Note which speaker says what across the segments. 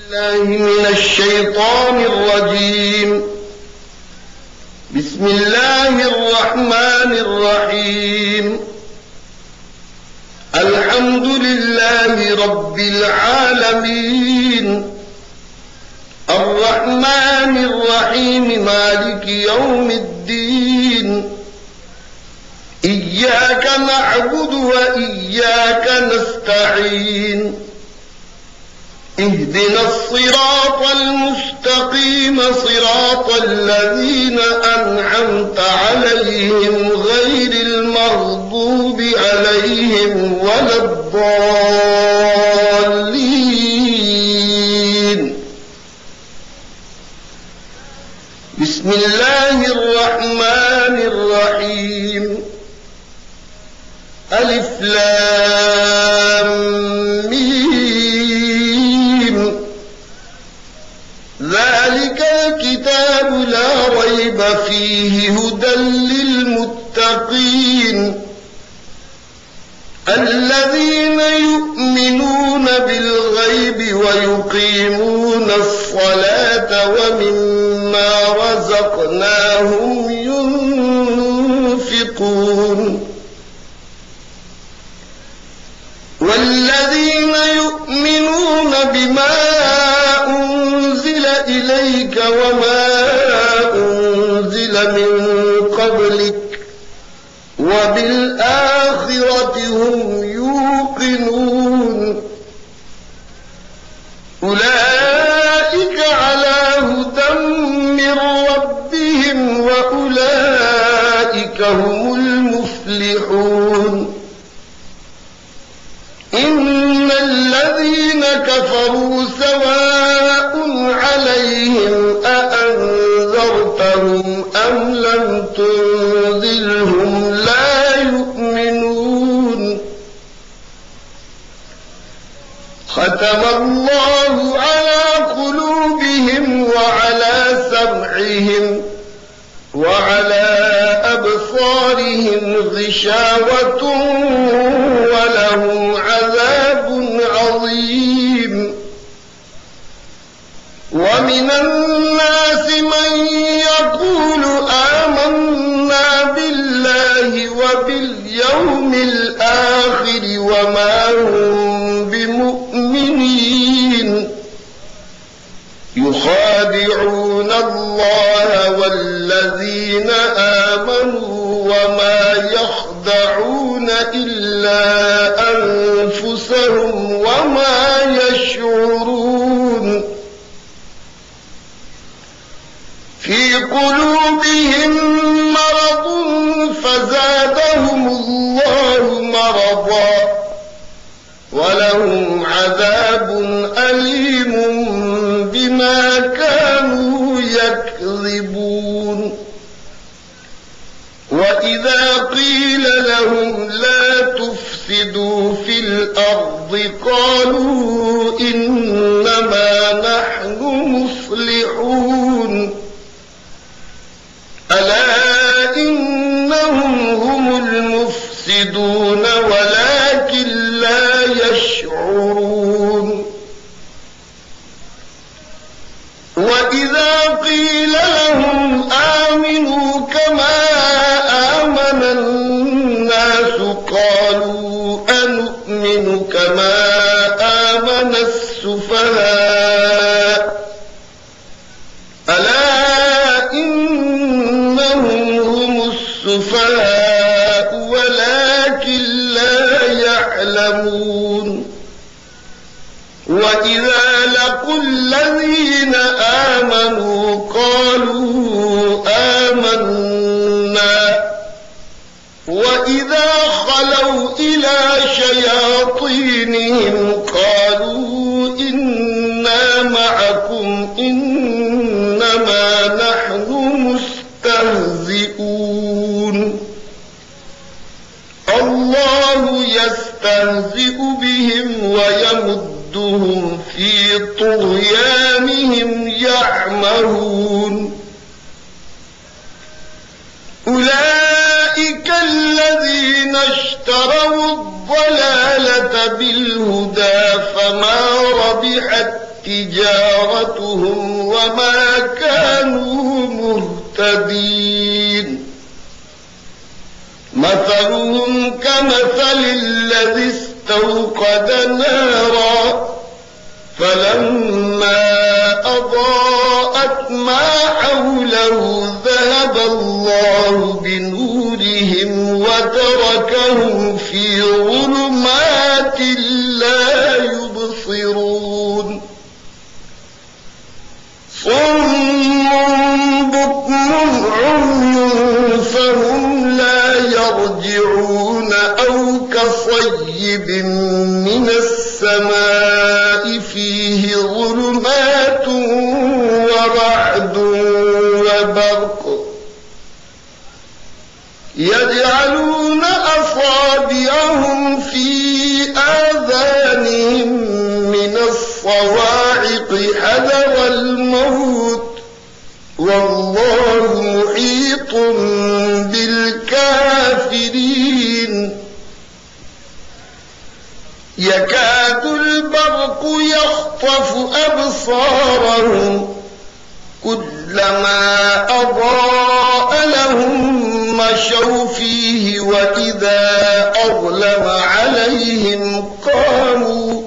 Speaker 1: الله من الشيطان الرجيم. بسم الله الرحمن الرحيم. الحمد لله رب العالمين، الرحمن الرحيم، مالك يوم الدين. إياك نعبد وإياك نستعين. اهدنا الصراط المستقيم، صراط الذين أنعمت عليهم غير المغضوب عليهم ولا الضالين. بسم الله الرحمن الرحيم. ألف لام ميم. ذلك الكتاب لا ريب فيه هدى للمتقين الذين يؤمنون بالغيب ويقيمون الصلاة ومما رزقناهم ينفقون. والذين يؤمنون بما أنزل إليك وما أنزل من قبلك وبالآخرة هم يوقنون. أولئك على هدى من ربهم وأولئك هم المفلحون. إن الذين كفروا سواء عليهم أأنذرتهم أم لم تنذرهم لا يؤمنون. ختم الله على قلوبهم وعلى سمعهم وعلى أبصارهم غشاوة ولهم عذاب عظيم. ومن الناس من يقول آمنا بالله وباليوم الآخر وما هم بمؤمنين. يخادعون الله والذين آمنوا وما يخدعون إلا أنفسهم وما يشعرون. في قلوبهم مرض فزادهم الله مرضا ولهم عذاب أليم بما كانوا يكذبون. وإذا قيل لهم لا تفسدوا في الأرض قالوا إنما نحن مصلحون. ألا إنهم هم المفسدون ولكن لا يشعرون. وإذا قيل لهم آمنوا كما آمن الناس قالوا أنؤمن كما آمن السفهاء. ألا إنهم هم السفهاء ولكن لا يعلمون. وإذا لقوا الذين آمنوا قالوا آمنا وإذا خلوا إلى شياطينهم قالوا إنا معكم إنما نحن مستهزئون. الله يستهزئ بهم ويمدهم في طغيانهم يعمهون. أولئك الذين اشتروا الضلالة بالهدى فما ربحت تجارتهم وما كانوا مهتدين مثلهم كمثل الذي استوقد نارا فلما أضاءت ما حوله ذهب الله بنورهم وتركهم في ظلمات لا يبصرون صم بكم عمي فهم لا يرجعون أو كصيب من السماء فيه ظلمات ورعد وبرق يجعلون أصابعهم في آذانهم من الصواعق حذر الموت والله محيط بالكافرين يكاد البرق يخطف أبصارهم كلما أضاء لهم مشوا فيه وإذا أظلم عليهم قاموا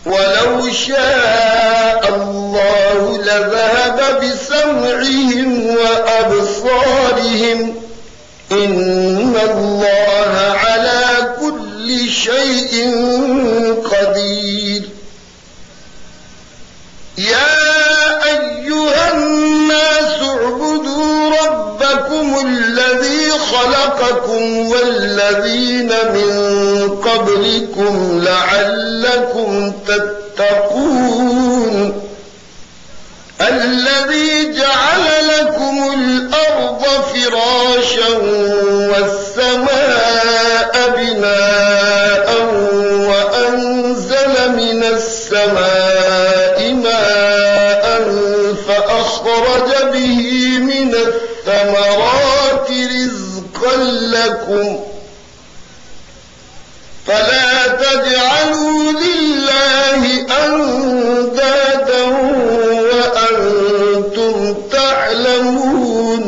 Speaker 1: ولو شاء الله لذهب بسمعهم وأبصارهم إن الله على كل شيء قدير يا أيها الناس اعبدوا ربكم الذي خلقكم والذين من قبلكم لعلكم تتقون الذي جعل لكم الأرض فراشا والسماء بناء وأنزل من السماء ماء فأخرج به من الثمرات رزقا لكم فلا تجعلوا لله أندادا وأنتم تعلمون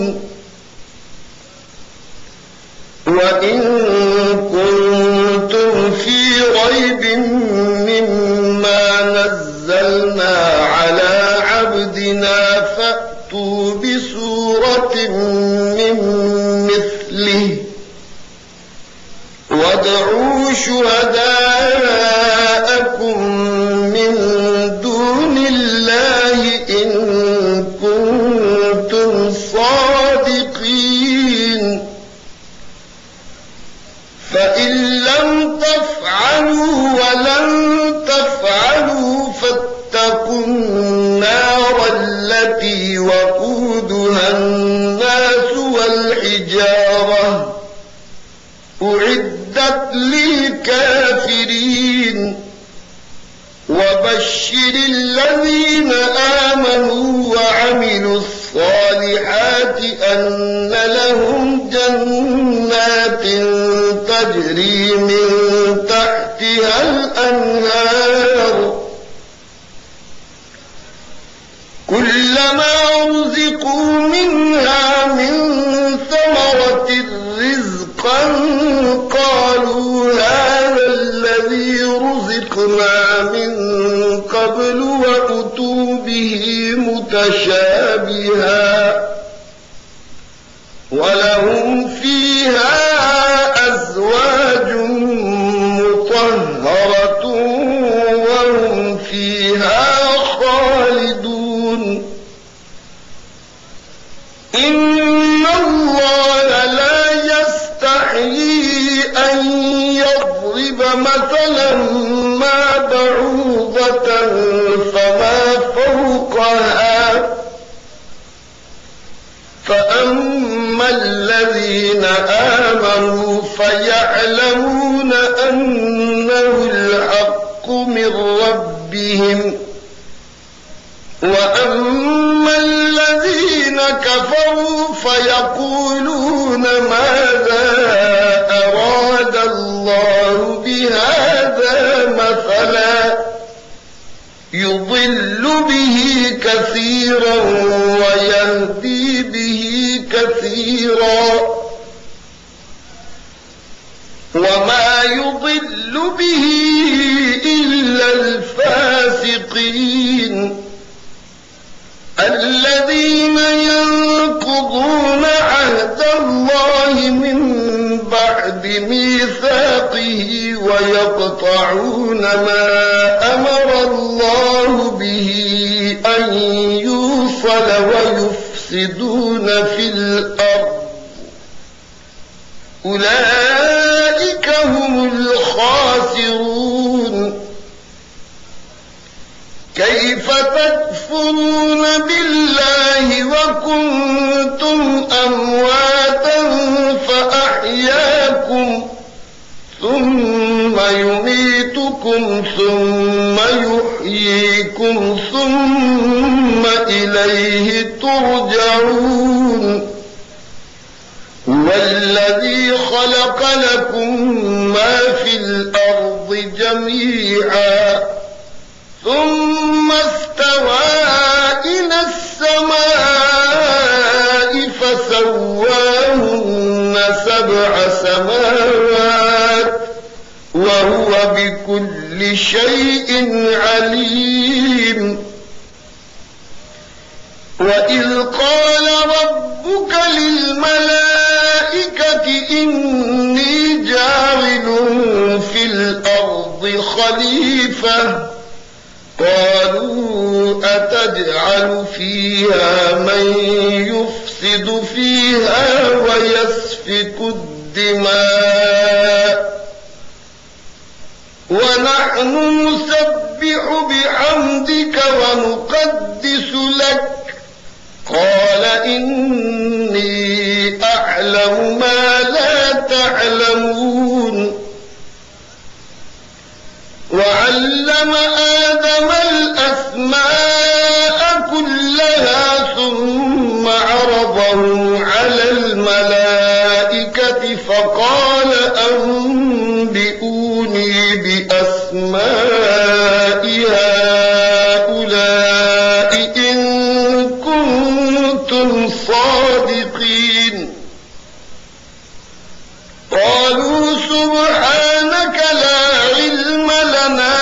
Speaker 1: وإن كنتم في ريب مما نزلنا على عبدنا فأتوا بسورة من مثله وادعوا شهداءكم من دون الله إن كنتم صادقين فإن لم تفعلوا ولن تفعلوا فاتقوا النار التي وقودها الناس والحجارة أعدت للكافرين وبشر الذين آمنوا وعملوا الصالحات أن لهم جنات تجري من تحتها الأنهار كلما رزقوا منها من ثمرة رزقا قالوا هذا الذي رزقنا من قبل وأتوا به متشابها ولهم فيها أزواج مطهرة وهم فيها خالدون إن الله لا يستحيي أن يضرب مثلا ما بعوضة فما فوقها فأما الذين آمنوا فيعلمون أنه الحق من ربهم وأما الذين كفروا فيقولون ماذا أراد الله بهذا مثلا يضل به كثيرا ويهدي به كثيرا وما يضل به إلا الفاسقين الذين ينقضون عهد الله من بعد ميثاقه ويقطعون ما أمر الله به أن يوصل ويفسدون في الأرض أولئك هم الخاسرون كيف تكفرون بالله وكنتم أمواتا فأحياكم ثم يميتكم ثم يحييكم ثم إليه ترجعون هو الذي خلق لكم ما في الأرض جميعا ثم استوى إلى السماء فسواهن 7 سماوات وهو بكل شيء عليم وإذ قال ربك للملائكة إني جاعل في الأرض خليفة قالوا أتجعل فيها من يفسد فيها ويسفك الدماء ونحن نسبح بحمدك ونقدس لك قال إني أعلم ما لا تعلمون وعلم آدم الأسماء كلها ثم عرضهم على الملائكة فقال أنبئوني بأسماء هؤلاء إن كنتم صادقين قالوا سبحانك لا علم لنا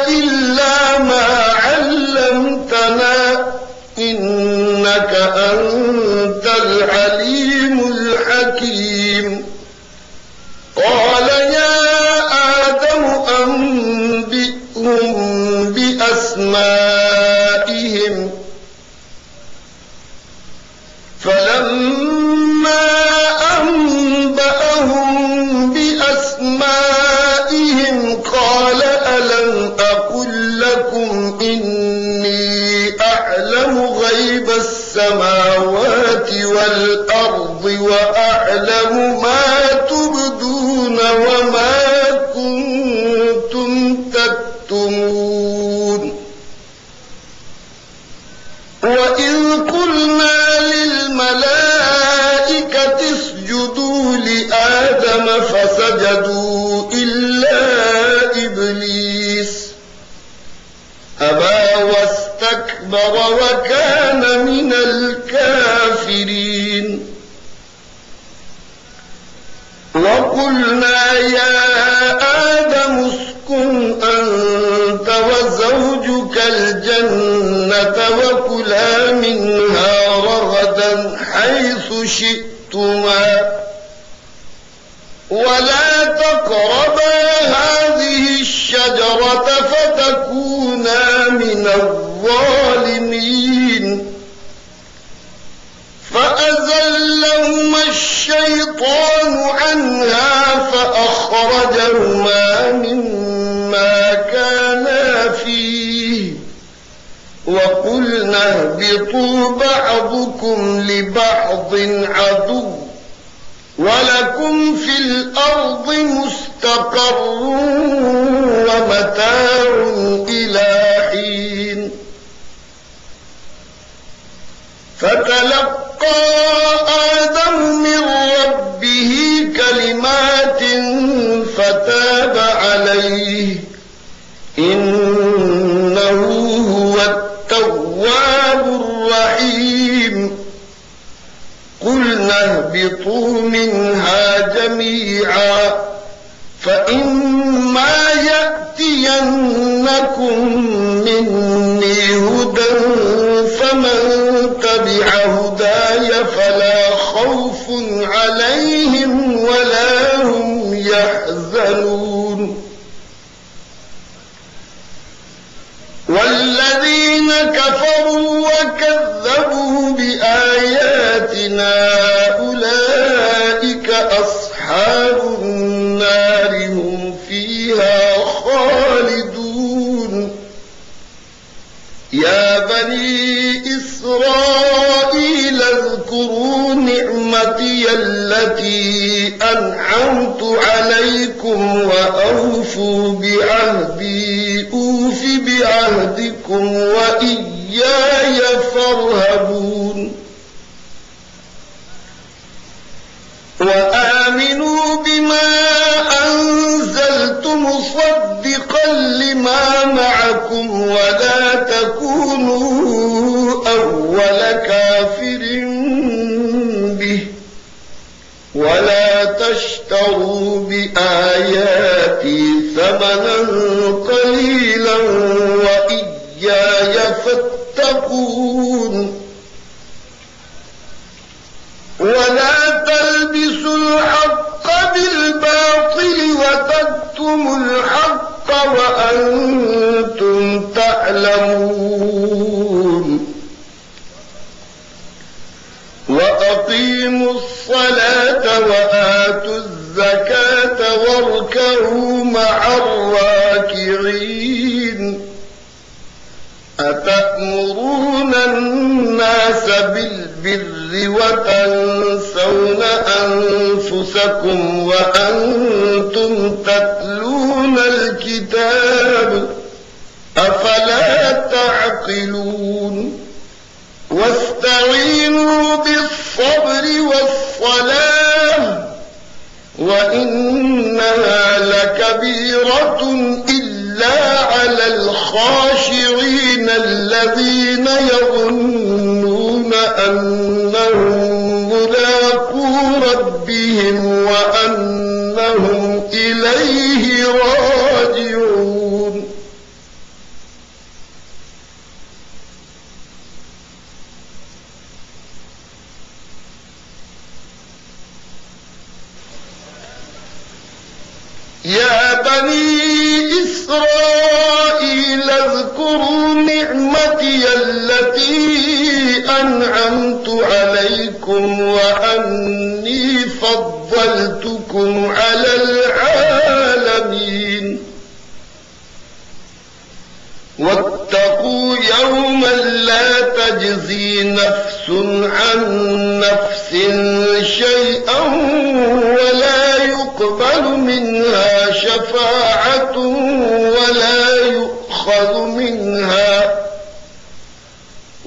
Speaker 1: إلا ما علمتنا إنك أنت العليم الحكيم قال يا آدم أنبئهم بأسمائهم فلما أنبأهم بأسمائهم قال ألم أقل لكم إني أعلم غيب السماوات والأرض وأعلم ما تبدون وما كنتم تكتمون وإذ قلنا للملائكة اسجدوا لآدم فسجدوا إلا إبليس أبى واستكبر وكان من الكافرين وقلنا يا آدم اسكن أنت وزوجك الجنة وكلا منها رغدا حيث شئتما ولا تقربا هذه الشجرة فتكونا من الظالمين فأزلهما الشيطان عنها فأخرجهما مما كانا فيه وقلنا اهبطوا بعضكم لبعض عدو ولكم في الأرض مستقر ومتاع إلى حين فتلقى آدم من ربه كلمات فتاب عليه إنه هو فاهبطوا منها جميعا فإما يأتينكم مني هدى فمن تبع هداي فلا خوف عليهم ولا هم يحزنون والذين كفروا وكذبوا بآياتنا أولئك أصحاب النار هم فيها خالدون يا بني إسرائيل اذكروا نعمتي التي أنعمت عليكم وأوفوا بعهدي أوف بعهدكم وإياي فارهبون وآمنوا بما أنزلت مصدقا لما معكم ولا تكونوا أول كافر به ولا تشتروا بآياتي ثمنا قليلا وإياي فاتقون ولا تلبسوا الحق بالباطل وتكتموا الحق وأنتم تعلمون وأقيموا الصلاة وآتوا الزكاة واركعوا مع الراكعين أتأمرون الناس بالبر وتنسون أنفسكم وأنتم تتلون الكتاب أفلا تعقلون واستعينوا بالصبر والصلاة وإنها لكبيرة إلا على الخاشعين الذين يظنون أنهم ملاقو ربهم وأنهم إليه راجعون يا بني إسرائيل اذكروا نعمتي التي أنعمت عليكم وأني فضلتكم على العالمين واتقوا يوما لا تجزي نفس عن نفس شيئا ولا يقبل منها شفاعة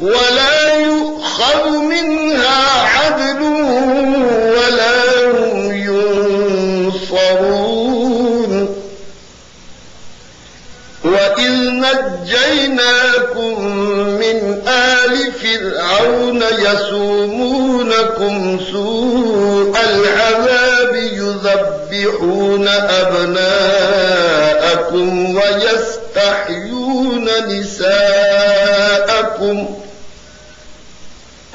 Speaker 1: ولا يؤخذ منها عدل ولا هم ينصرون وإذ نجيناكم من آل فرعون يسومونكم سوء العذاب يذبحون أبناءكم ويستحيون نساءكم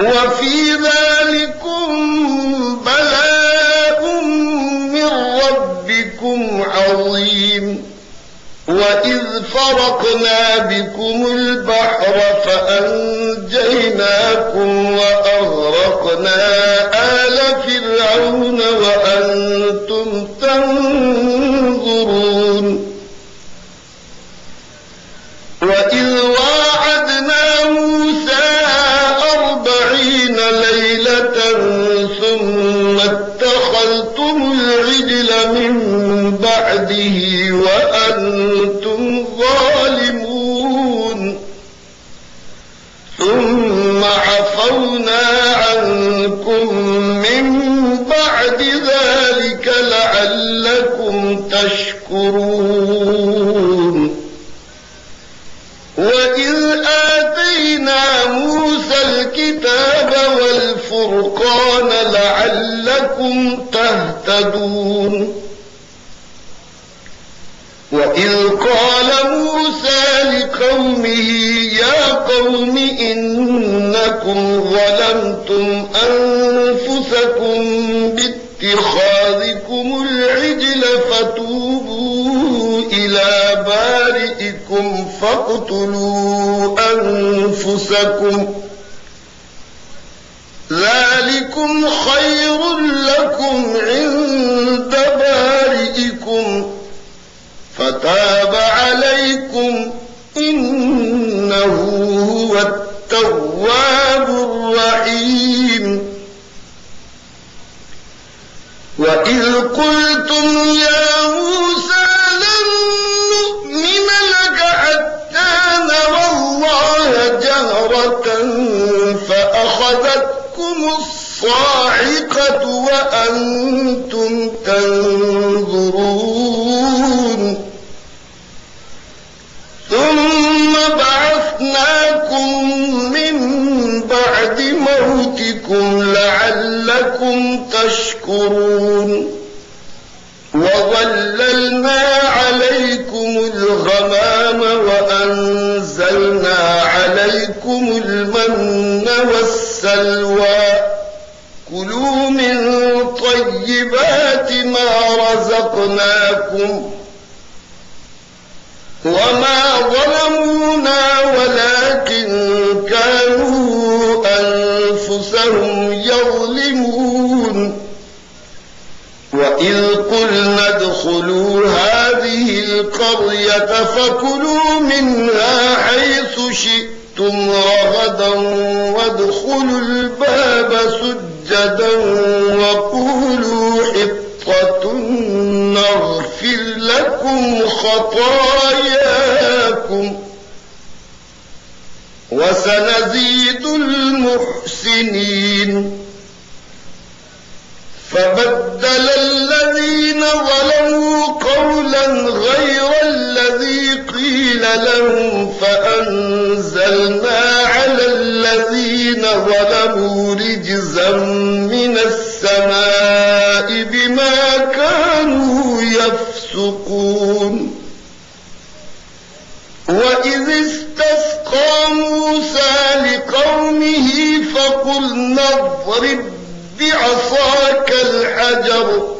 Speaker 1: وفي ذلكم بلاء من ربكم عظيم وإذ فرقنا بكم البحر فأنجيناكم وأغرقنا آل فرعون وأنتم تنظرون وإذ واعدنا موسى 40 ليلة ثم اتخذتم العجل من بعده وأنتم ظالمون ثم عفونا عنكم من بعد ذلك لعلكم تشكرون وإذ آتينا موسى الكتاب والفرقان الفرقان لعلكم تهتدون وإذ قال موسى لقومه يا قوم إنكم ظلمتم أنفسكم باتخاذكم العجل فتوبوا إلى بارئكم فاقتلوا أنفسكم ذلكم خير لكم عند بارئكم فتاب عليكم إنه هو التواب الرحيم وإذ قلتم يا موسى لن نؤمن لك حتى نرى الله جهرة فأخذتكم الصاعقة وأنتم تنظرون ثم بعثناكم من بعد موتكم لعلكم تشكرون وظللنا عليكم الغمام وأنزلنا عليكم المن والسلوى كلوا من طيبات ما رزقناكم وما ظلمونا ولكن كانوا أنفسهم يظلمون وإذ قلنا ادخلوا هذه القرية فكلوا منها حيث شئتم رغدا وادخلوا الباب سجدا وقولوا حطة نغفر لكم خطاياكم وسنزيد المحسنين فبدل الذين ظلموا قولا غير الذي قيل لهم فأنزلنا على الذين ظلموا رجزا من السماء بما كانوا يفسقون وإذ استسقى موسى لقومه فقلنا اضرب بعصاك الحجر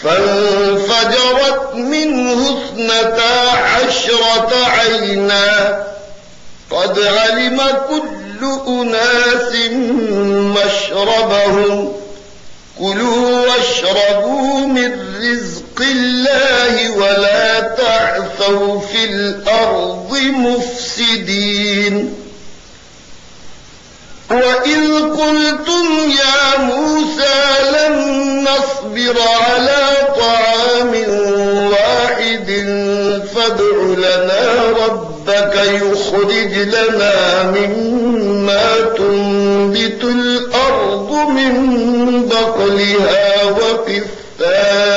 Speaker 1: فانفجرت منه 12 عينا قد علم كل أناس مشربهم كلوا واشربوا من رزق الله ولا تعثوا في الأرض مفسدين وإذ قلتم يا موسى لن نصبر على طعام واحد فادع لنا ربك يخرج لنا مما تنبت الأرض من بقلها وقثائها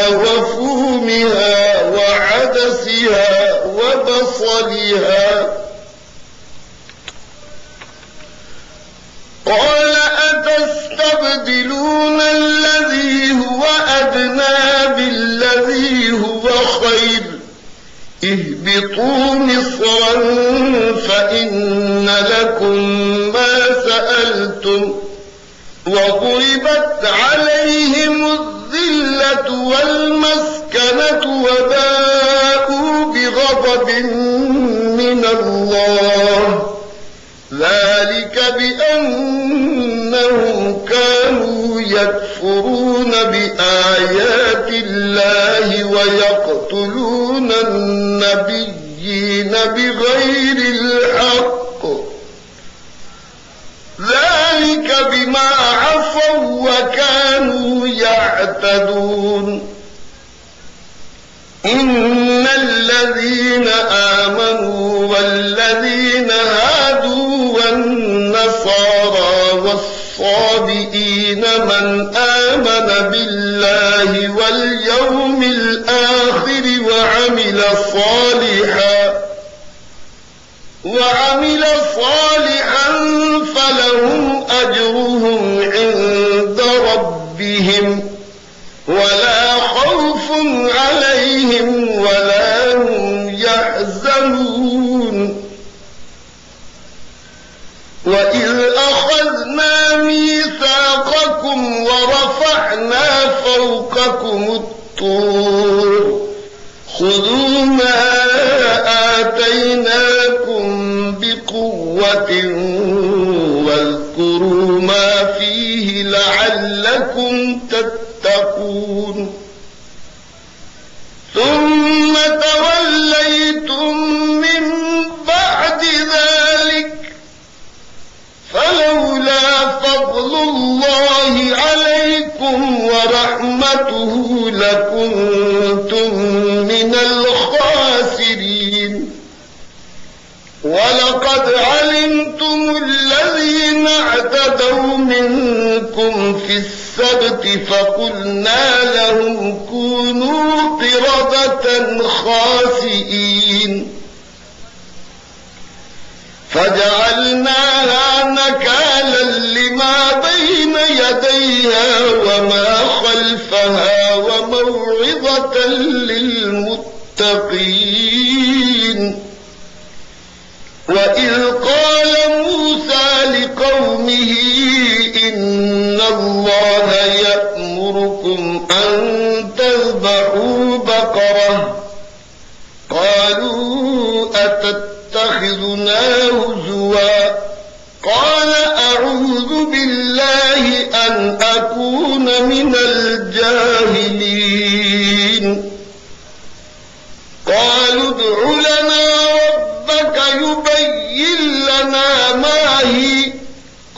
Speaker 1: وفومها وعدسها وبصلها قال أتستبدلون الذي هو أدنى بالذي هو خير اهبطوا مصرا فإن لكم ما سألتم وضربت عليهم الذلة والمسكنة وباءوا بغضب من الله ذلك بأنهم كانوا يكفرون بآيات الله ويقتلون النبيين بغير الحق ذلك بما عصوا وكانوا يعتدون إن الذين آمنوا والذين هادوا والنصارى والصابئين من آمن بالله واليوم الآخر وعمل صالحا وإذ أخذنا ميثاقكم ورفعنا فوقكم الطور خذوا ما آتيناكم بقوة واذكروا ما فيه لعلكم تتقون ثم توليتم من بعد ذلك فلولا فضل الله عليكم ورحمته لكنتم من الخاسرين ولقد علمتم الذين اعتدوا منكم في السبت فقلنا لهم كونوا قردة خاسئين فجعلناها نكالا لما بين يديها وما خلفها وموعظة للمتقين وإذ قال موسى لقومه إن الله يأمركم أن تذبحوا بقرة قالوا أتتخذنا هزوا قال أعوذ بالله أن أكون من الجاهلين قالوا ادع لنا ربك يبين لنا ما هي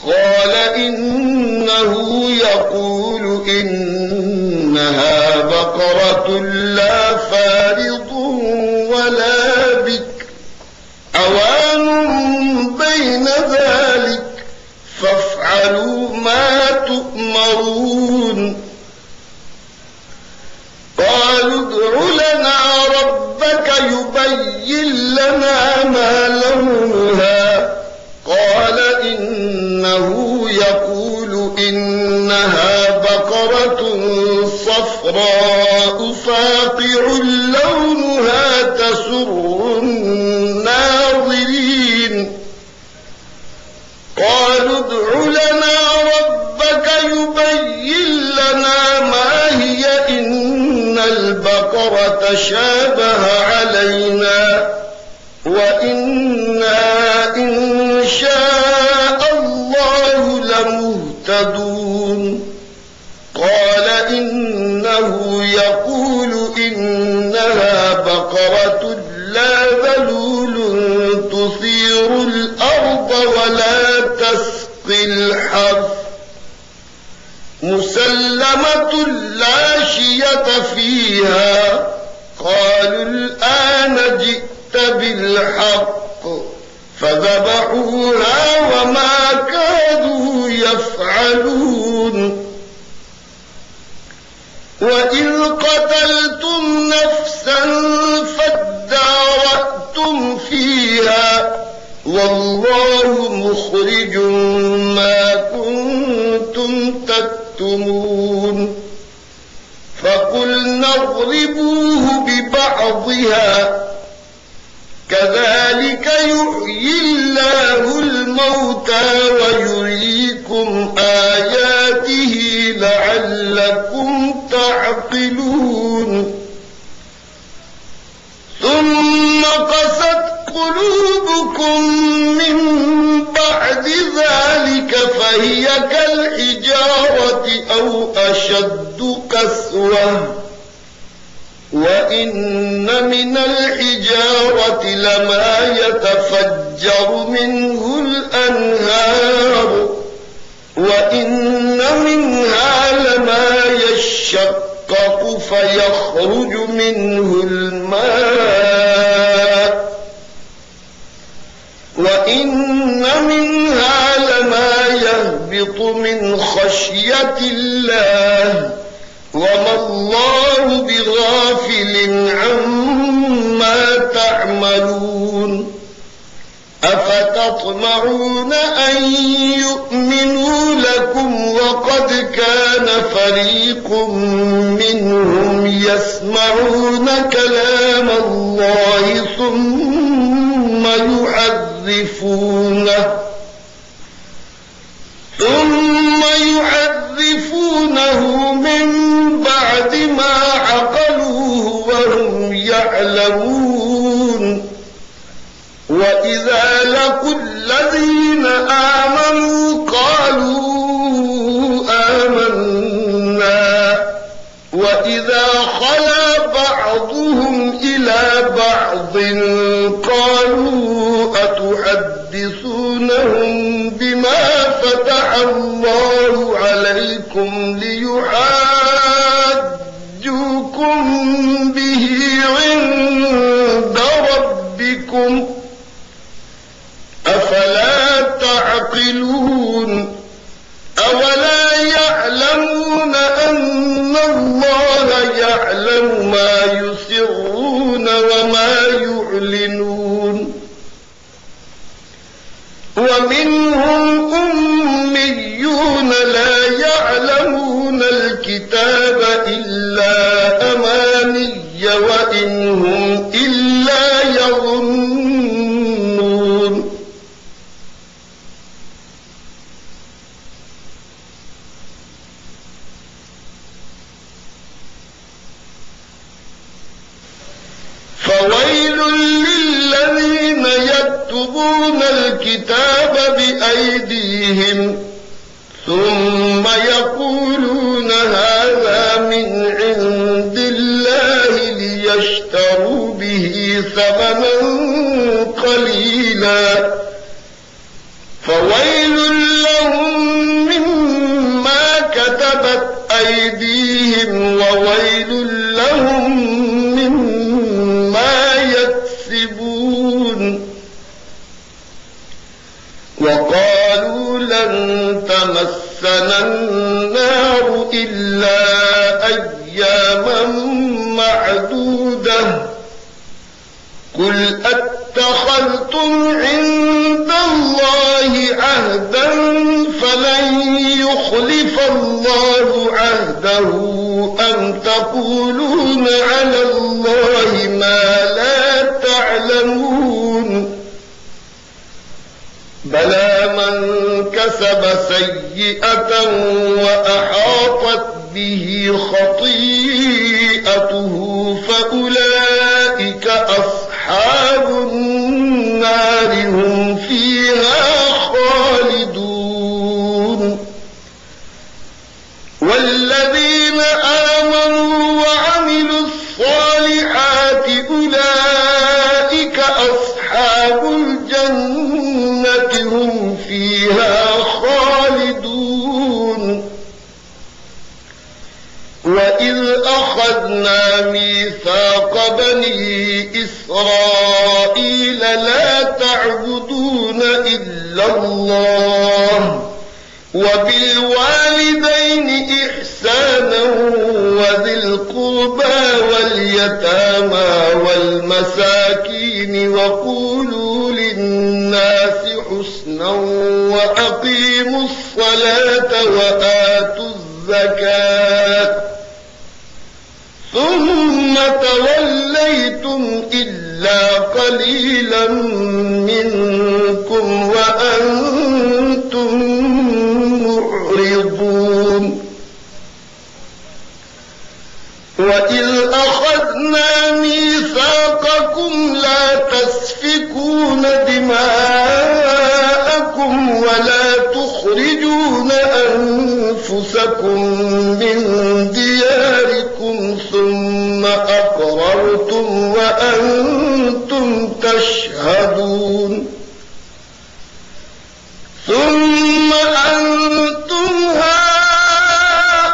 Speaker 1: قال إنه يقول إنها بقرة لا فارض ولا بكر عوان بين ذلك فافعلوا ما تؤمرون قالوا ادع لنا ربك يبين لنا ما لونها قال إنه يقول إنها بقرة صفراء فاقع لونها تسر الناظرين قالوا ادع لنا ربك يبين لنا ما هي إن البقرة شابه علينا وإنا إن شاء الله لمهتدون قال إنه يقول إنها بقرة لا ذلول تثير الأرض ولا تسقي الحرث مسلمة لا شية فيها قالوا الآن جئت بالحق فذبحوها وما كادوا يفعلون وإذ قتلتم نفسا فادارأتم فيها والله مخرج ما كنتم تكتمون فقلنا اضربوه ببعضها كذلك يحيي الله الموتى ويريكم آياته لعلكم تعقلون ثم قست قلوبكم من بعد ذلك فهي كالحجارة أو أشد قسوة وإن من الحجارة لما يتفجر منه الأنهار وإن منها لما يشقق فيخرج منه الماء وإن منها لما يهبط من خشية الله وما الله بغافل عما تعملون أفتطمعون أن يؤمنوا لكم وقد كان فريق منهم يسمعون كلام الله ثم يحرفونه بما فتح الله عليكم ليحاجوكم به عند ربكم أفلا تعقلون أولا يعلمون أن الله يعلم ما يسرون وما يعلنون ومنهم أميون لا يعلمون الكتاب إلا أماني وإن هم إلا يظنون فويل للذين يكتبون الكتاب بأيديهم ثم يقولون هذا من عند الله ليشتروا به ثمنا قليلا فويل لهم مما كتبت أيديهم وويل لهم مما يكسبون وقالوا لن تمسنا النار إلا أياما معدودة قل أتخذتم عند الله عهدا فلن يخلف الله عهده أم تقولون على الله ما لا تعلمون بلى من كسب سيئة وأحاطت به خطيئته فأولئك أصحاب النار هم فيها خالدون والذين آمنوا وعملوا الصالحات أولئك أصحاب الجنة هم فيها خالدون وإذ أخذنا ميثاق بني إسرائيل لا تعبدون إلا الله وبالوالدين إحسانا وذي القربى واليتامى والمساكين وقولوا للناس حسنا وأقيموا الصلاة وآتوا الزكاة ثم توليتم إلا قليلا منكم وأنتم معرضون وإذ أخذنا ميثاقكم لا تسفكون دماءكم ولا تخرجون أنفسكم من دياركم ثم أقررتم وأنتم تشهدون ثم أنتم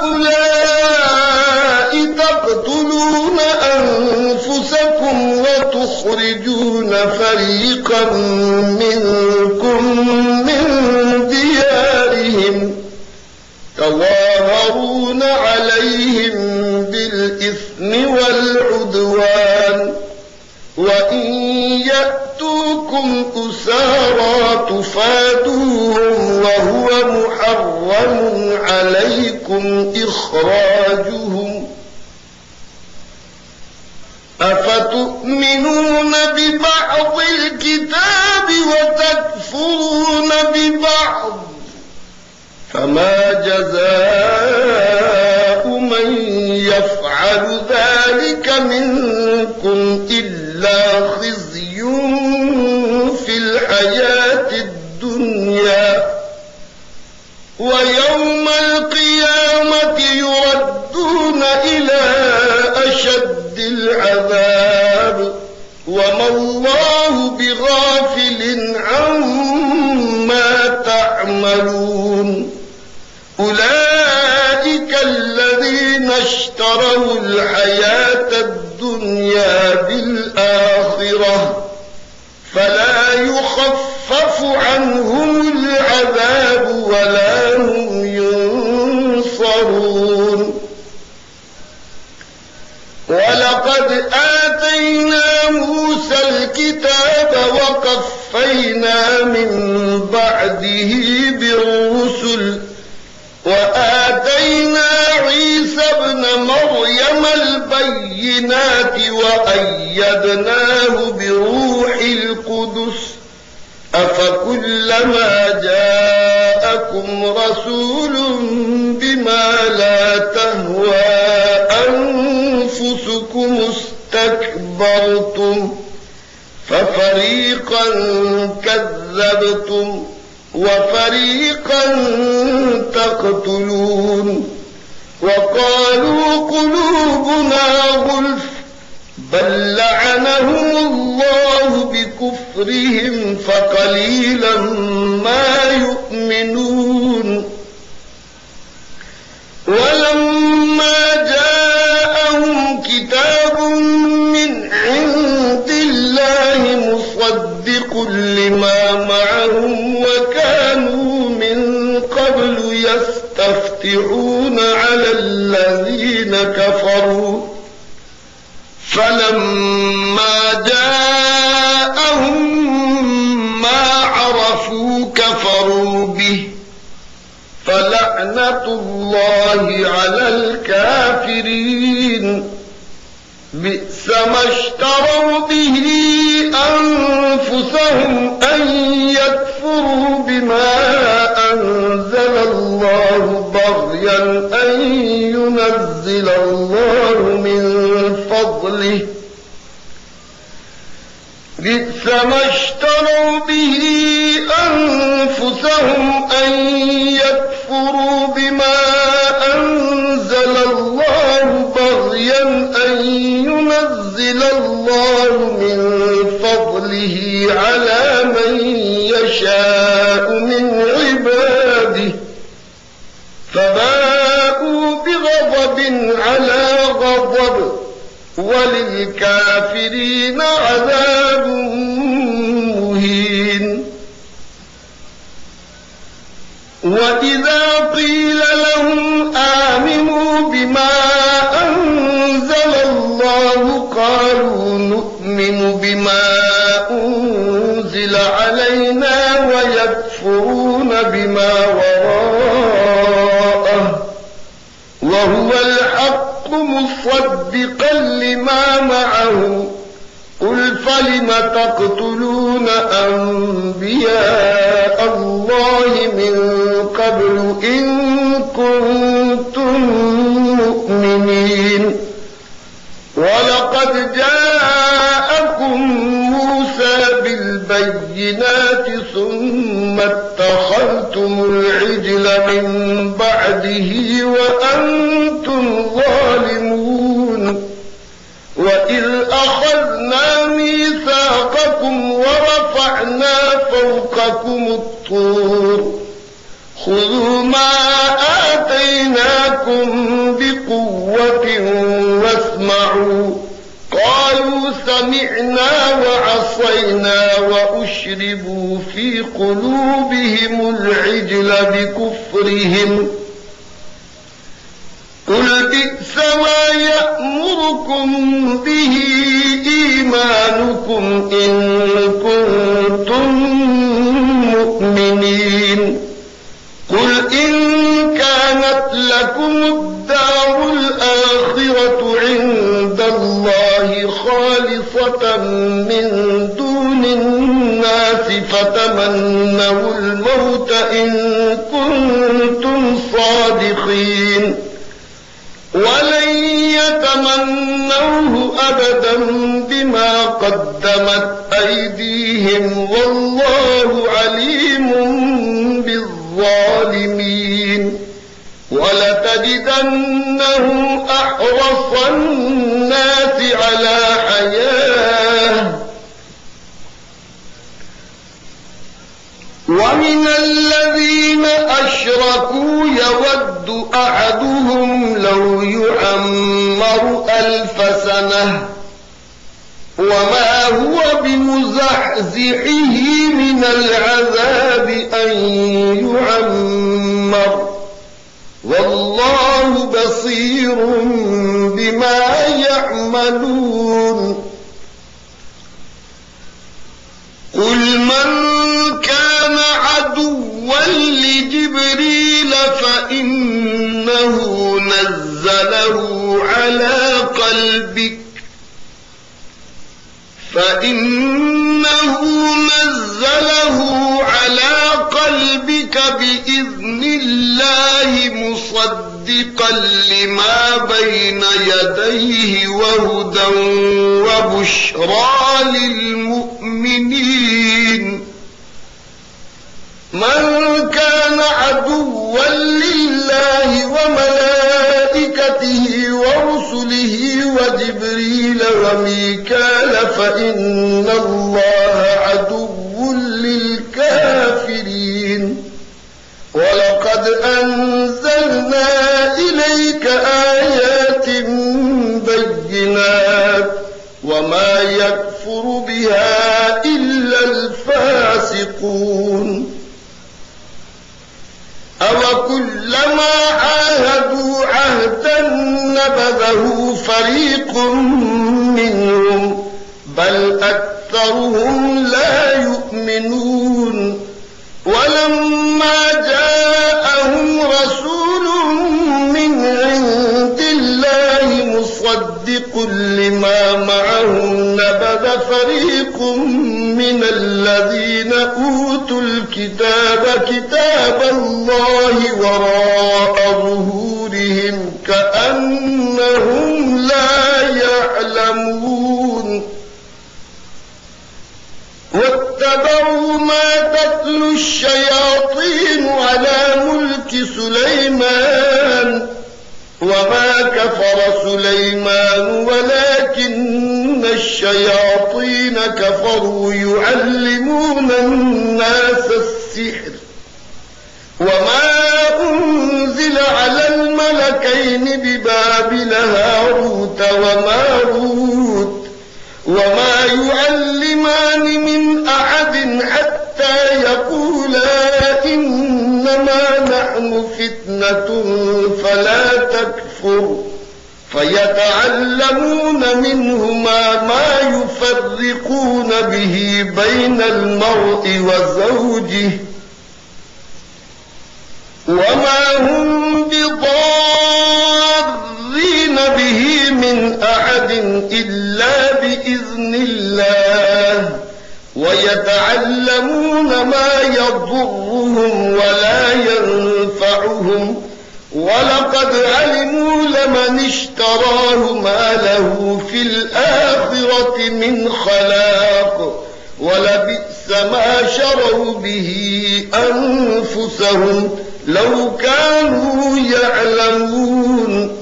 Speaker 1: هؤلاء تقتلون أنفسكم وتخرجون فريقا منكم من ديارهم تظاهرون عليهم بالإثم والعدوان وإن يأتوكم أسارى تفادوهم وهو محرم عليكم إخراجهم أفتؤمنون ببعض الكتاب وتكفرون ببعض فما جزاء من يفعل ذلك منكم إلا خزي في الحياة الدنيا ويوم القيامة يردون إلى أشد العذاب وما الله بغافل عما تعملون يعملون أولئك الذين اشتروا الحياة الدنيا بالآخرة فلا يخفف عنهم العذاب ولا هم ينصرون ولقد آتينا موسى الكتاب وقفينا من بعده بالرسل وآتينا عيسى ابن مريم البينات وأيدناه بروح القدس أفكلما جاءكم رسول بما لا تهوى أنفسكم استكبرتم ففريقا كذبتم وفريقا تقتلون وقالوا قلوبنا غلف بل لعنهم الله بكفرهم فقليلا ما يؤمنون ولما جاءهم كتاب من عند الله مصدق لما معهم وكانوا من قبل يستفتحون على الذين كفروا فلما جاءهم ما عرفوا كفروا به فلعنة الله على الكافرين بئس ما اشتروا به أنفسهم أن يكفروا بما أنزل الله بغيا أن ينزل الله من فضله بئس ما اشتروا به أنفسهم أن يكفروا بما أنزل الله بغيا أن ينزل الله من فضله على من يشاء من عباده فباءوا بغضب على غضب وللكافرين عذاب مهين وإذا قيل لهم آمنوا بما أنزل الله قالوا نؤمن بما أنزل علينا ويكفرون بما وراءه وهو الحق مصدقا لما معه قل فلم تقتلون أنبياء الله من قبل إن كنتم مؤمنين ولقد جاءكم موسى بالبينات ثم اتخذتم العجل من بعده وأنتم ظالمون وإذ أخذنا ميثاقكم ورفعنا فوقكم الطور خذوا ما آتيناكم بقوة واسمعوا قالوا سمعنا وعصينا وأشربوا في قلوبهم العجل بكفرهم قل بئس ما يأمركم به إيمانكم إن كنتم مؤمنين قل إن كانت لكم الدار الآخرة عند الله خالصة من دون الناس فتمنوا الموت إن كنتم صادقين ولن يتمنوه أبدا بما قدمت أيديهم والله عليم بالظالمين ولتجدنهم أحرص الناس على حياة ومن الذين أشركوا يود أحدهم لو يعمر 1000 سنة وما هو بمزحزحه من العذاب أن يعمر والله بصير بما يعملون قل من كان عدوا لجبريل فإنه نزله على قلبك بإذن الله مصدقا لما بين يديه وهدى وبشرى للمؤمنين من كان عدوا لله وملائكته ورسله وجبريل وميكال فإن الله عدو للكافرين ولقد أنزلنا إليك آيات بينات وما يكفر بها إلا الفاسقون أوكلما عاهدوا عهدا نبذه فريق منهم بل أكثرهم لا يؤمنون ولما جاءهم رسول من عند الله مصدق لما معهم نبذ فريق من الذين أوتوا الكتاب كتاب الله وراء ظهورهم كأنهم لا يعلمون واتبعوا ما تتلو الشياطين على ملك سليمان وما كفر سليمان ولكن الشياطين كفروا يعلمون الناس السحر وما أنزل على الملكين ببابل هاروت وماروت وما يعلمان من أحد حتى يقولا إنما نحن فتنة فلا تكفر فيتعلمون منهما ما يفرقون به بين المرء وزوجه وما هم بضارين به من أحد إلا بإذن الله ويتعلمون ما يضرهم ولا ينفعهم ولقد علموا لمن اشتراه ما له في الآخرة من خلاق ولبئس ما شروا به أنفسهم لو كانوا يعلمون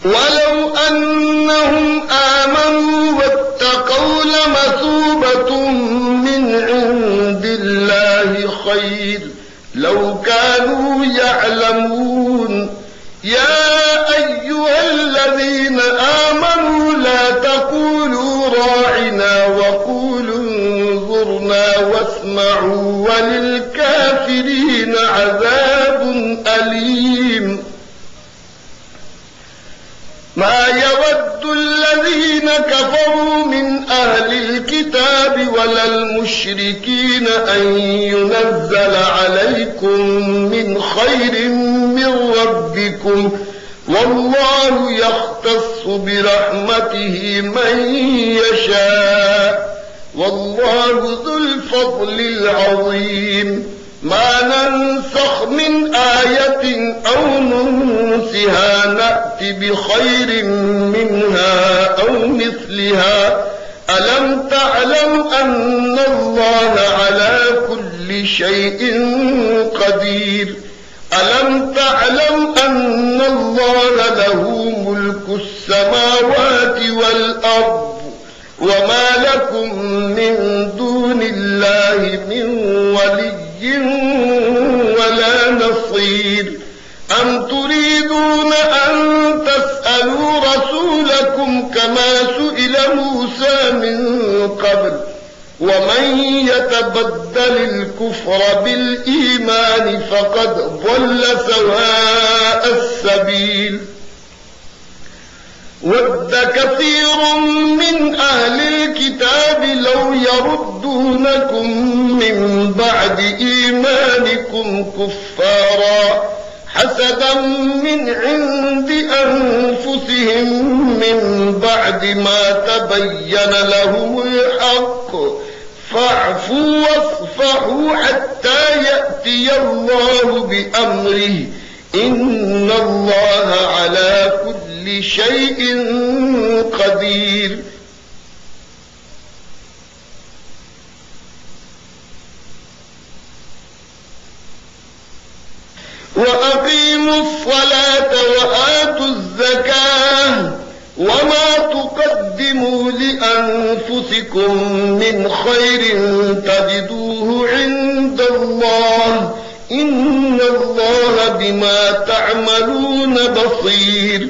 Speaker 1: ولو أنهم آمنوا واتقوا لمثوبة من عند الله خير لو كانوا يعلمون يا أيها الذين آمنوا لا تقولوا راعنا وقولوا انظرنا واسمعوا وللكافرين عذاب أليم ما يود الذين كفروا من أهل الكتاب ولا المشركين أن ينزل عليكم من خير من ربكم والله يختص برحمته من يشاء والله ذو الفضل العظيم ما ننسخ من آية أو ننسها نأت بخير منها أو مثلها ألم تعلم أن الله على كل شيء قدير ألم تعلم أن الله له ملك السماوات والأرض وما لكم من دون الله من ولي ولا نصير. أم تريدون أن تسألوا رسولكم كما سئل موسى من قبل ومن يتبدل الكفر بالإيمان فقد ضل سواء السبيل. ود كثير من أهل الكتاب لو يردونكم من بعد إيمانكم كفارا حسدا من عند أنفسهم من بعد ما تبين لهم الحق فاعفوا واصفحوا حتى يأتي الله بأمره إن الله على كل شيء قدير. وأقيموا الصلاة وآتوا الزكاة وما تقدموا لأنفسكم من خير تجدوه عند الله إن الله بما تعملون بصير.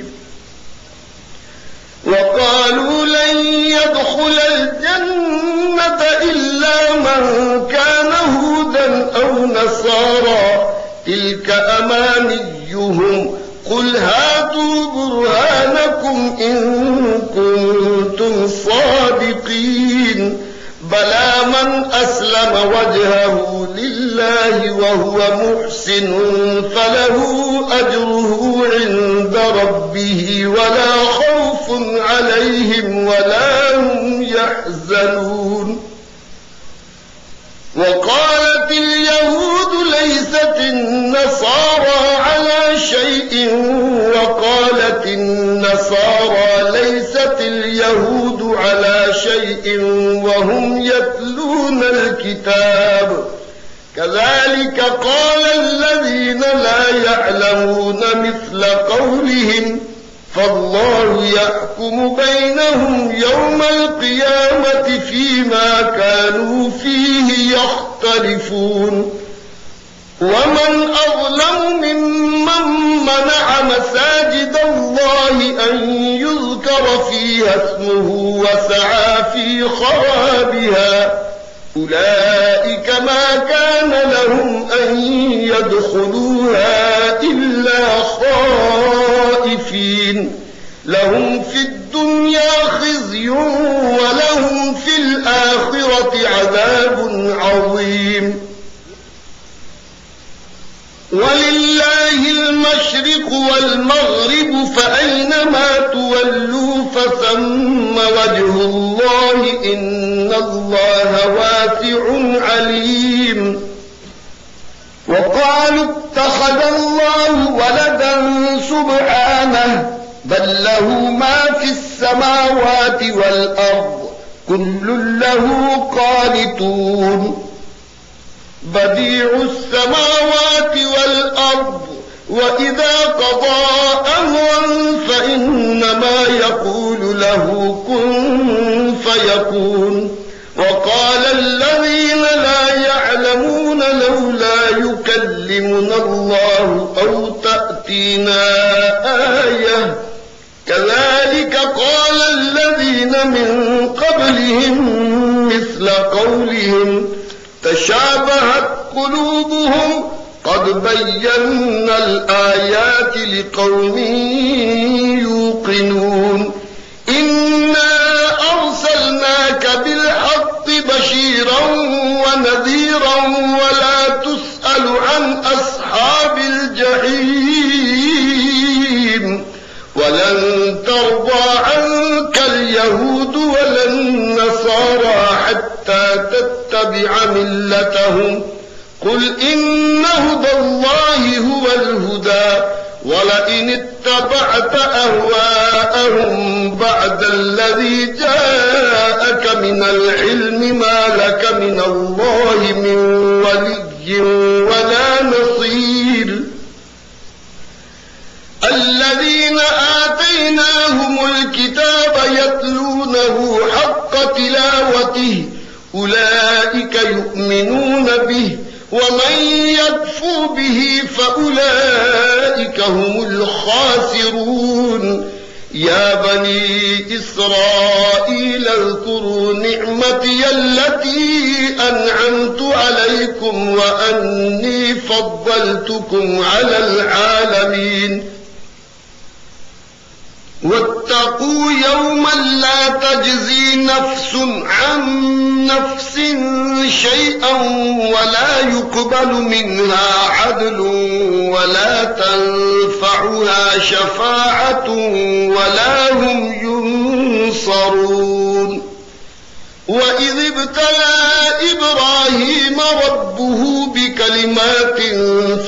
Speaker 1: وقالوا لن يدخل الجنة إلا من كان هودا أو نصارى تلك أمانيهم قل هاتوا برهانكم إن كنتم صادقين. بلى من أسلم وجهه لله وهو محسن فله أجره عند ربه ولا خوف عليهم ولا هم يحزنون. وقالت اليهود ليست النصارى على شيء وقالت النصارى ليست اليهود على شيء وهم يتلون الكتاب كذلك قال الذين لا يعلمون مثل قولهم فالله يحكم بينهم يوم القيامة فيما كانوا فيه يختلفون. ومن أظلم ممن منع مساجد الله أن يذكر فيها اسمه وسعى في خرابها أولئك ما كان لهم أن يدخلوها إلا خائفين لهم في الدنيا خزي ولهم في الآخرة عذاب عظيم. ولله المشرق والمغرب فأينما تولوا فثم وجه الله إن الله واسع عليم. وقالوا اتخذ الله ولدا سبحانه بل له ما في السماوات والأرض كل له قانتون. بديع السماوات والأرض وإذا قضى أمرا فإنما يقول له كن فيكون. وقال الذين لا يعلمون لولا يكلمنا الله أو تأتينا آية كذلك قال الذين من قبلهم مثل قولهم تشابهت قلوبهم قد بينا الآيات لقوم يوقنون. إنا أرسلناك بالحق بشيرا ونذيرا ولا تسأل عن أصحاب الجحيم. ولن ترضى عنك اليهود ولا النصارى حتى تتبع ملتهم قل إن هدى الله هو الهدى ولئن اتبعت أهواءهم بعد الذي جاءك من العلم ما لك من الله من ولي ولا نصير. الذين آتيناهم الكتاب يتلونه حق تلاوته أولئك يؤمنون به ومن يكفر به فأولئك هم الخاسرون يا بني إسرائيل اذكروا نعمتي التي أنعمت عليكم وأني فضلتكم على العالمين واتقوا يوما لا تجزي نفس عن نفس شيئا ولا يقبل منها عدل ولا تنفعها شفاعة ولا هم ينصرون وإذ ابتلى إبراهيم ربه بكلمات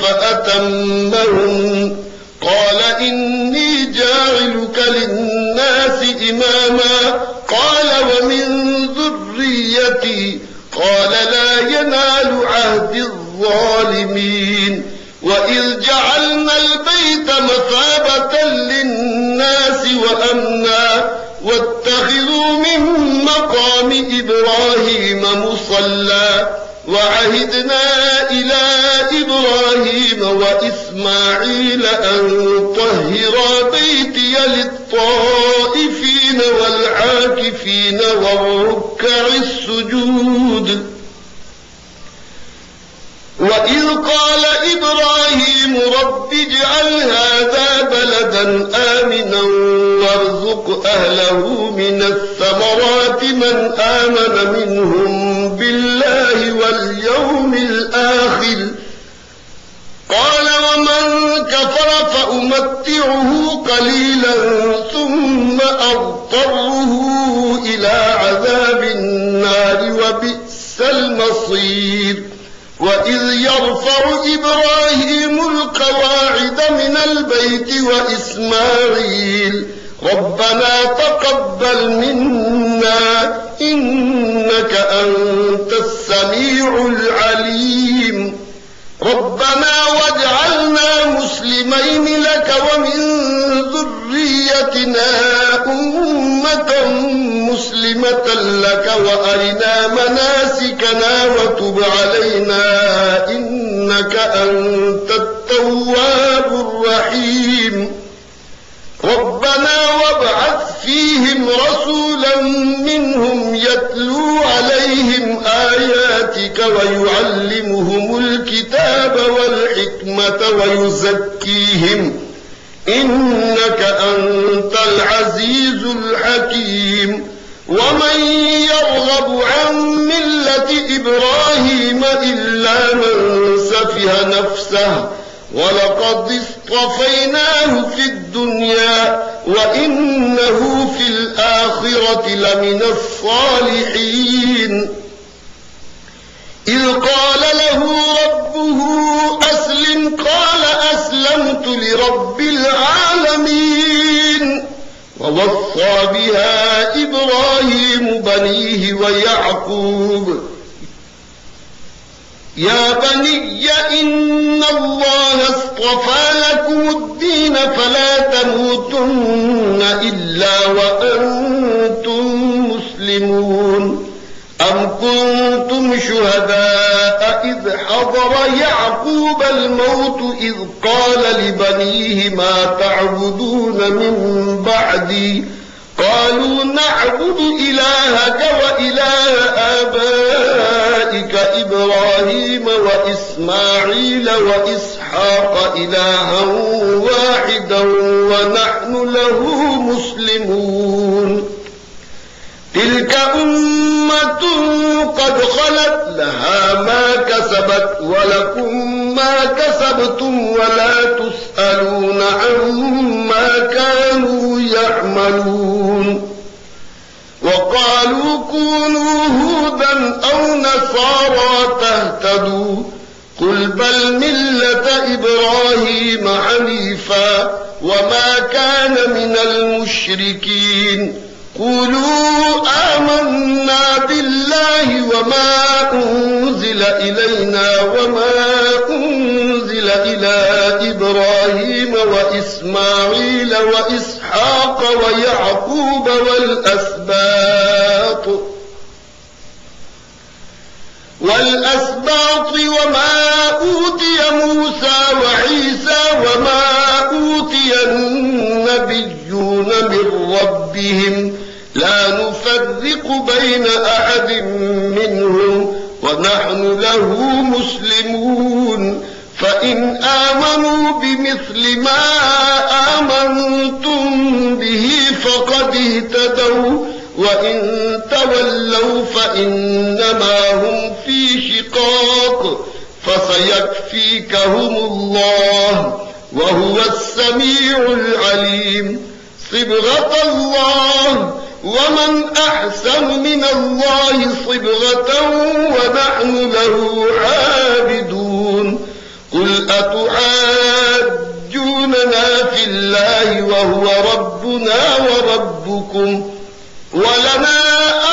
Speaker 1: فأتمهن قال إني جاعلك للناس إماما قال ومن ذريتي قال لا ينال عهد الظالمين وإذ جعلنا البيت مثابة للناس وأمنا واتخذوا من مقام إبراهيم مصلى وعهدنا إلى إبراهيم وإسماعيل أن طهرا بيتي للطائفين والعاكفين والركع السجود وإذ قال إبراهيم رب اجعل هذا بلدا آمنا وارزق أهله من الثمرات من آمن منهم بالله واليوم الآخر قال ومن كفر فأمتعه قليلا ثم أضطره إلى عذاب النار وبئس المصير وإذ يرفع إبراهيم القواعد من البيت وإسماعيل ربنا تقبل منا إنك أنت السميع العليم ربنا واجعلنا مسلمين لك ومن ذريتنا أمة مسلمة لك وأرنا مناسكنا وتب علينا إنك أنت التواب الرحيم ربنا وابعث فيهم رسولا منهم يتلو عليهم آياتك ويعلمهم الكتاب والحكمة ويزكيهم إنك أنت العزيز الحكيم ومن يرغب عن ملة إبراهيم إلا من سفه نفسه ولقد اصطفيناه في الدنيا وإنه في الآخرة لمن الصالحين إذ قال له ربه أسلم قال أسلمت لرب العالمين ووصى بها إبراهيم بنيه ويعقوب يا بني إن الله اصطفى لكم الدين فلا تموتن إلا وأنتم مسلمون أم كنتم شهداء إذ حضر يعقوب الموت إذ قال لبنيه ما تعبدون من بعدي قالوا نعبد إلهك وإله آبائك إبراهيم وإسماعيل وإسحاق إلها واحدا ونحن له مسلمون تلك أمة قد خلت لها ما كسبت ولكم ما كسبتم ولا تسألون عما كانوا يعملون وقالوا كونوا هودا أو نصارى تهتدوا قل بل ملة إبراهيم حنيفا وما كان من المشركين قولوا آمنا بالله وما أنزل إلينا وما أنزل إلى إبراهيم وإسماعيل وإسحاق ويعقوب والأسباط والأسباط وما أوتي موسى وعيسى وما أوتي النبيون من ربهم لا نفرق بين أحد منهم ونحن له مسلمون فإن آمنوا بمثل ما آمنتم به فقد اهتدوا وإن تولوا فإنما هم في شقاق فسيكفيكهم الله وهو السميع العليم صبغة الله ومن أحسن من الله صبغة ونحن له عابدون قل أتحاجوننا في الله وهو ربنا وربكم ولنا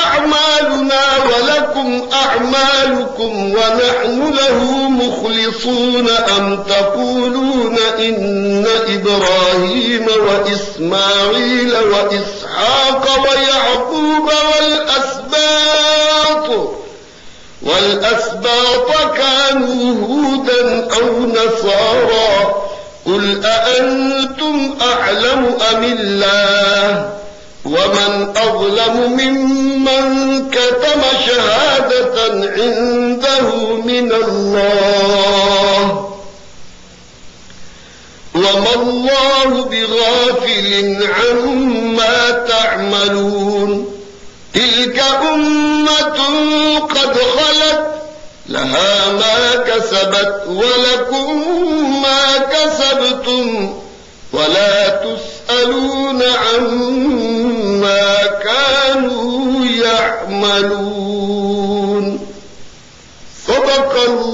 Speaker 1: أعمالنا ولكم أعمالكم ونحن له مخلصون أم تقولون إن إبراهيم وإسماعيل وإسحاق ويعقوب والأسباط كانوا هودا أو نصارى قل أأنتم أعلم أم الله ومن أظلم ممن كتم شهادة عنده من الله وما الله بغافل عما تعملون تلك أمة قد خلت لها ما كسبت ولكم ما كسبتم ولا تسألون عما كانوا يعملون صدق الله